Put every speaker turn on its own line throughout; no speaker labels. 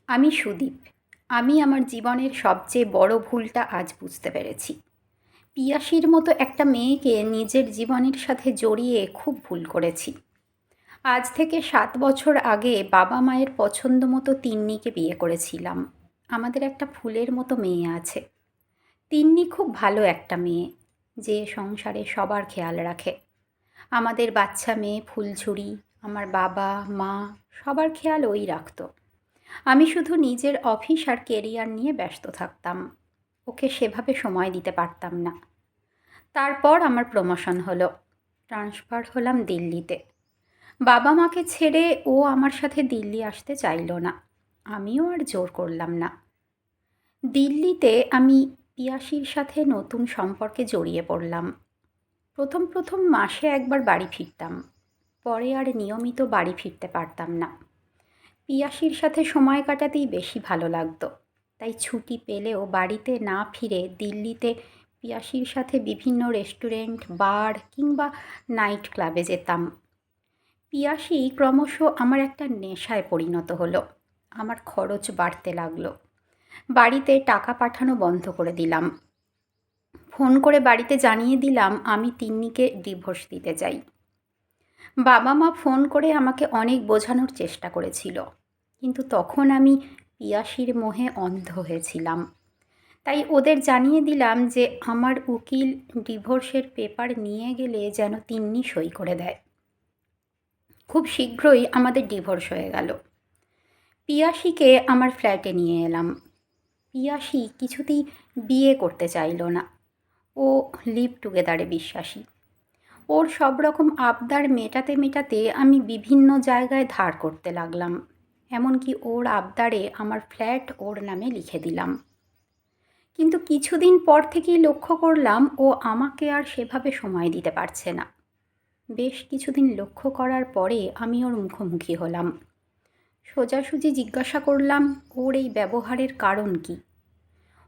আমি সুদীপ। আমি আমার জীবনের সবচেয়ে বড় ভুলটা আজ বুঝতে পেরেছি। পিয়াসীর মতো একটা মেয়েকে নিজের জীবনের সাথে জড়িয়ে খুব ভুল করেছি। আজ থেকে ৭ বছর আগে বাবা মায়ের পছন্দ মতো তিন্নিকে বিয়ে করেছিলাম। আমাদের একটা ফুলের মতো মেয়ে আছে। তিন্নি খুব ভালো একটা মেয়ে, যে সংসারে সবার খেয়াল রাখে। আমাদের বাচ্চা মেয়ে ফুলঝুরি, আমার বাবা মা, সবার খেয়াল ওই রাখতো। আমি শুধু নিজের অফিস আর কেরিয়ার নিয়ে ব্যস্ত থাকতাম। ওকে সেভাবে সময় দিতে পারতাম না। তারপর আমার প্রমোশন হলো। ট্রান্সফার হলাম দিল্লিতে। বাবা মাকে ছেড়ে ও আমার সাথে দিল্লি আসতে চাইল না। আমিও আর জোর করলাম না। দিল্লিতে আমি পিয়াসীর সাথে নতুন সম্পর্কে জড়িয়ে পড়লাম। প্রথম প্রথম মাসে একবার বাড়ি ফিরতাম। পরে আর নিয়মিত বাড়ি ফিরতে পারতাম না। পিয়াসীর সাথে সময় কাটাতেই বেশি ভালো লাগতো। তাই ছুটি পেলেও বাড়িতে না ফিরে দিল্লিতে পিয়াসীর সাথে বিভিন্ন রেস্টুরেন্ট, বার কিংবা নাইট ক্লাবে যেতাম। পিয়াসী ক্রমশ আমার একটা নেশায় পরিণত হলো। আমার খরচ বাড়তে লাগলো। বাড়িতে টাকা পাঠানো বন্ধ করে দিলাম। ফোন করে বাড়িতে জানিয়ে দিলাম আমি তিন্নিকে ডিভোর্স দিতে চাই। বাবা মা ফোন করে আমাকে অনেক বোঝানোর চেষ্টা করেছিল, কিন্তু তখন আমি পিয়াসীর মোহে অন্ধ হয়েছিলাম। তাই ওদের জানিয়ে দিলাম যে আমার উকিল ডিভোর্সের পেপার নিয়ে গেলে যেন তিন্নি সই করে দেয়। খুব শীঘ্রই আমাদের ডিভোর্স হয়ে গেল। পিয়াসীকে আমার ফ্ল্যাটে নিয়ে এলাম। পিয়াসী কিছুতেই বিয়ে করতে চাইল না। ও লিভ টুগেদারে বিশ্বাসী। ওর সব রকম আবদার মেটাতে মেটাতে আমি বিভিন্ন জায়গায় ধার করতে লাগলাম। এমনকি ওর আবদারে আমার ফ্ল্যাট ওর নামে লিখে দিলাম। কিন্তু কিছুদিন পর থেকেই লক্ষ্য করলাম ও আমাকে আর সেভাবে সময় দিতে পারছে না। বেশ কিছুদিন লক্ষ্য করার পরে আমি ওর মুখোমুখি হলাম। সোজাসুজি জিজ্ঞাসা করলাম ওর এই ব্যবহারের কারণ কী।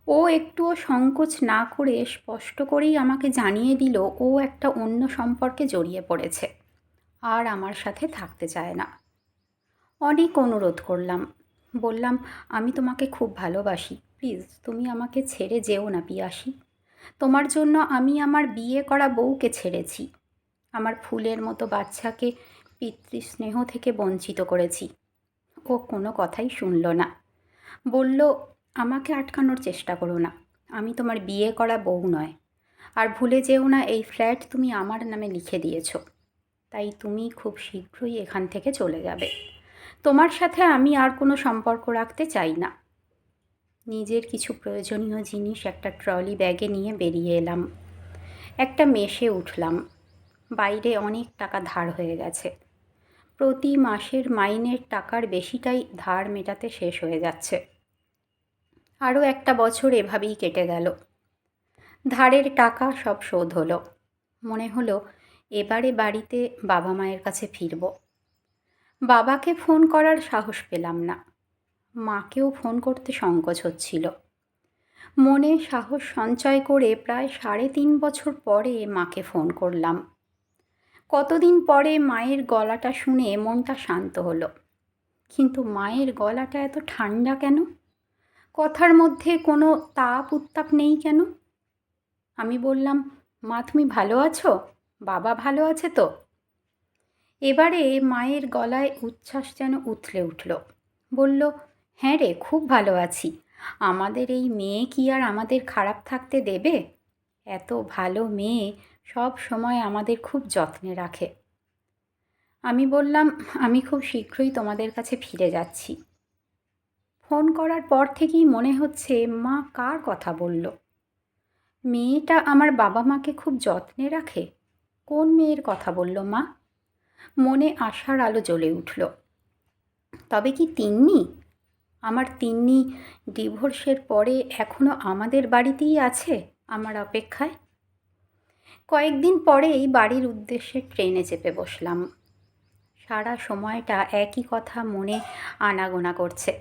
ও একটুও সংকোচ না করে স্পষ্ট করেই আমাকে জানিয়ে দিল ও একটা অন্য সম্পর্কে জড়িয়ে পড়েছে, আর আমার সাথে থাকতে চায় না। অনেক অনুরোধ করলাম। বললাম, আমি তোমাকে খুব ভালোবাসি, প্লিজ তুমি আমাকে ছেড়ে যেও না পিয়াসী। তোমার জন্য আমি আমার বিয়ে করা বউকে ছেড়েছি। আমার ফুলের মতো বাচ্চাকে পিতৃস্নেহ থেকে বঞ্চিত করেছি। ও কোনো কথাই শুনল না। বলল, আমাকে আটকানোর চেষ্টা করো না। আমি তোমার বিয়ে করা বউ নয়। আর ভুলে যেও না এই ফ্ল্যাট তুমি আমার নামে লিখে দিয়েছো। তাই তুমি খুব শীঘ্রই এখান থেকে চলে যাবে। তোমার সাথে আমি আর কোনো সম্পর্ক রাখতে চাই না। নিজের কিছু প্রয়োজনীয় জিনিস একটা ট্রলি ব্যাগে নিয়ে বেরিয়ে এলাম। একটা মেসে উঠলাম। বাইরে অনেক টাকা ধার হয়ে গেছে। প্রতি মাসের মাইনের টাকার বেশিটাই ধার মেটাতে শেষ হয়ে যাচ্ছে। আরও একটা বছর এভাবেই কেটে গেল। ধারের টাকা সব শোধ হলো। মনে হলো এবারে বাড়িতে বাবা মায়ের কাছে ফিরব। বাবাকে ফোন করার সাহস পেলাম না। মাকেও ফোন করতে সংকোচ হচ্ছিল। মনে সাহস সঞ্চয় করে প্রায় ৩.৫ বছর পরে মাকে ফোন করলাম। কতদিন পরে মায়ের গলাটা শুনে মনটা শান্ত হলো। কিন্তু মায়ের গলাটা এত ঠান্ডা কেন? কথার মধ্যে কোনো তাপ উত্তাপ নেই কেন? আমি বললাম, মা তুমি ভালো আছো? বাবা ভালো আছে তো? এবারে মায়ের গলায় উচ্ছ্বাস যেন উথলে উঠল। বলল, হ্যাঁ রে, খুব ভালো আছি। আমাদের এই মেয়ে কি আর আমাদের খারাপ থাকতে দেবে? এত ভালো মেয়ে, সব সময় আমাদের খুব যত্নে রাখে। আমি বললাম, আমি খুব শীঘ্রই তোমাদের কাছে ফিরে যাচ্ছি। ফোন করার পর থেকেই মনে হচ্ছে মা কার কথা বলল। মেয়েটা আমার বাবা মাকে খুব যত্নে রাখে? কোন মেয়ের কথা বলল মা? মনে আশার আলো জ্বলে উঠল। তবে কি তিন্নি? আমার তিন্নি ডিভোর্সের পরে এখনো আমাদের বাড়িতেই আছে, আমার অপেক্ষায়? কয়েকদিন পরেই বাড়ির উদ্দেশ্যে ট্রেনে চেপে বসলাম। সারা সময়টা একই কথা মনে আনাগোনা করছে।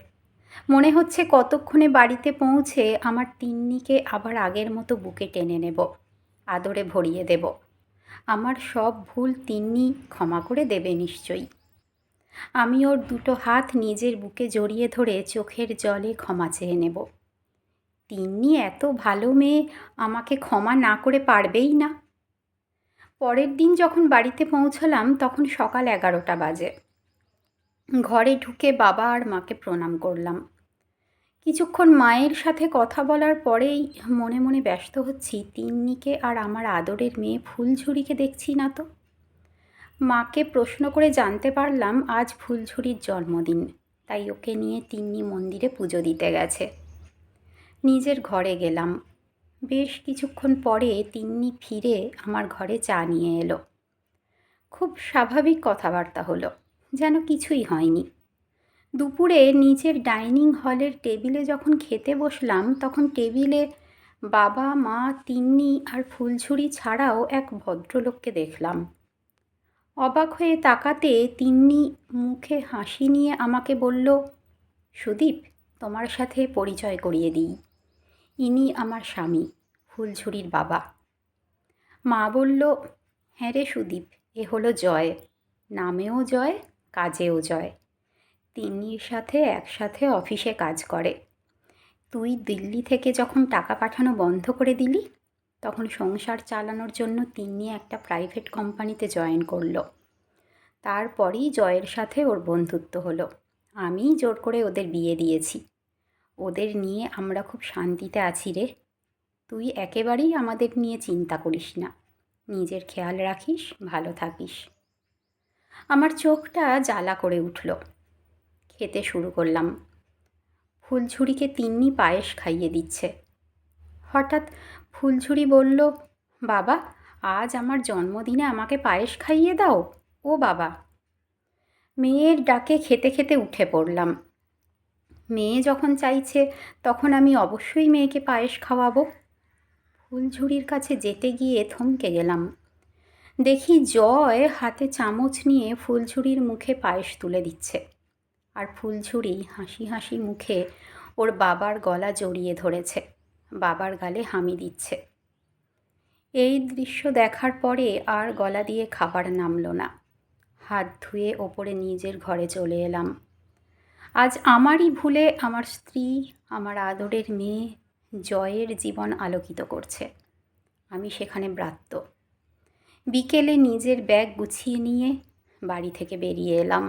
মনে হচ্ছে কতক্ষণে বাড়িতে পৌঁছে আমার তিন্নিকে আবার আগের মতো বুকে টেনে নেব, আদরে ভরিয়ে দেব। আমার সব ভুল তিন্নি ক্ষমা করে দেবে নিশ্চয়ই। আমি ওর দুটো হাত নিজের বুকে জড়িয়ে ধরে চোখের জলে ক্ষমা চেয়ে নেব। তিন্নি এত ভালো মেয়ে, আমাকে ক্ষমা না করে পারবেই না। পরের দিন যখন বাড়িতে পৌঁছলাম তখন সকাল 11টা বাজে। ঘরে ঢুকে বাবা আর মাকে প্রণাম করলাম। কিছুক্ষণ মায়ের সাথে কথা বলার পরেই মনে মনে ব্যস্ত হচ্ছি, তিন্নিকে আর আমার আদরের মেয়ে ফুলঝুরিকে দেখছি না তো। মাকে প্রশ্ন করে জানতে পারলাম আজ ফুলঝুরির জন্মদিন, তাই ওকে নিয়ে তিন্নি মন্দিরে পুজো দিতে গেছে। নিজের ঘরে গেলাম। বেশ কিছুক্ষণ পরে তিন্নি ফিরে আমার ঘরে চা নিয়ে এলো। খুব স্বাভাবিক কথাবার্তা হলো, যেন কিছুই হয়নি। দুপুরে নিচের ডাইনিং হলের টেবিলে যখন খেতে বসলাম তখন টেবিলে বাবা, মা, তিন্নি আর ফুলঝুরি ছাড়াও এক ভদ্রলোককে দেখলাম। অবাক হয়ে তাকাতে তিন্নি মুখে হাসি নিয়ে আমাকে বলল, সুদীপ, তোমার সাথে পরিচয় করিয়ে দিই। ইনি আমার স্বামী, ফুলঝুরির বাবা। মা বলল, হ্যাঁ রে সুদীপ, এ হলো জয়। নামেও জয়, কাজেও জয়। তিন্নির সাথে একসাথে অফিসে কাজ করে। তুই দিল্লি থেকে যখন টাকা পাঠানো বন্ধ করে দিলি তখন সংসার চালানোর জন্য তিন্নি একটা প্রাইভেট কোম্পানিতে জয়েন করলো। তারপরই জয়ের সাথে ওর বন্ধুত্ব হলো। আমিই জোর করে ওদের বিয়ে দিয়েছি। ওদের নিয়ে আমরা খুব শান্তিতে আছি রে। তুই একেবারেই আমাদের নিয়ে চিন্তা করিস না। নিজের খেয়াল রাখিস, ভালো থাকিস। আমার চোখটা জ্বালা করে উঠল। খেতে শুরু করলাম। ফুলঝুরিকে তিন্নি পায়েস খাইয়ে দিচ্ছে। হঠাৎ ফুলঝুরি বলল, বাবা, আজ আমার জন্মদিনে আমাকে পায়েস খাইয়ে দাও। ও বাবা! মেয়ের ডাকে খেতে খেতে উঠে পড়লাম। মেয়ে যখন চাইছে তখন আমি অবশ্যই মেয়েকে পায়েস খাওয়াবো। ফুলঝুরির কাছে যেতে গিয়ে থমকে গেলাম। দেখি জয় হাতে চামচ নিয়ে ফুলঝুরির মুখে পায়েস তুলে দিচ্ছে, আর ফুলঝুরি হাসি হাসি মুখে ওর বাবার গলা জড়িয়ে ধরেছে, বাবার গালে হামি দিচ্ছে। এই দৃশ্য দেখার পরে আর গলা দিয়ে খাবার নামল না। হাত ধুয়ে ওপরে নিজের ঘরে চলে এলাম। আজ আমারই ভুলে আমার স্ত্রী, আমার আদরের মেয়ে জয়ের জীবন আলোকিত করছে। আমি সেখানে ব্রাত্য। বিকেলে নিজের ব্যাগ গুছিয়ে নিয়ে বাড়ি থেকে বেরিয়ে এলাম।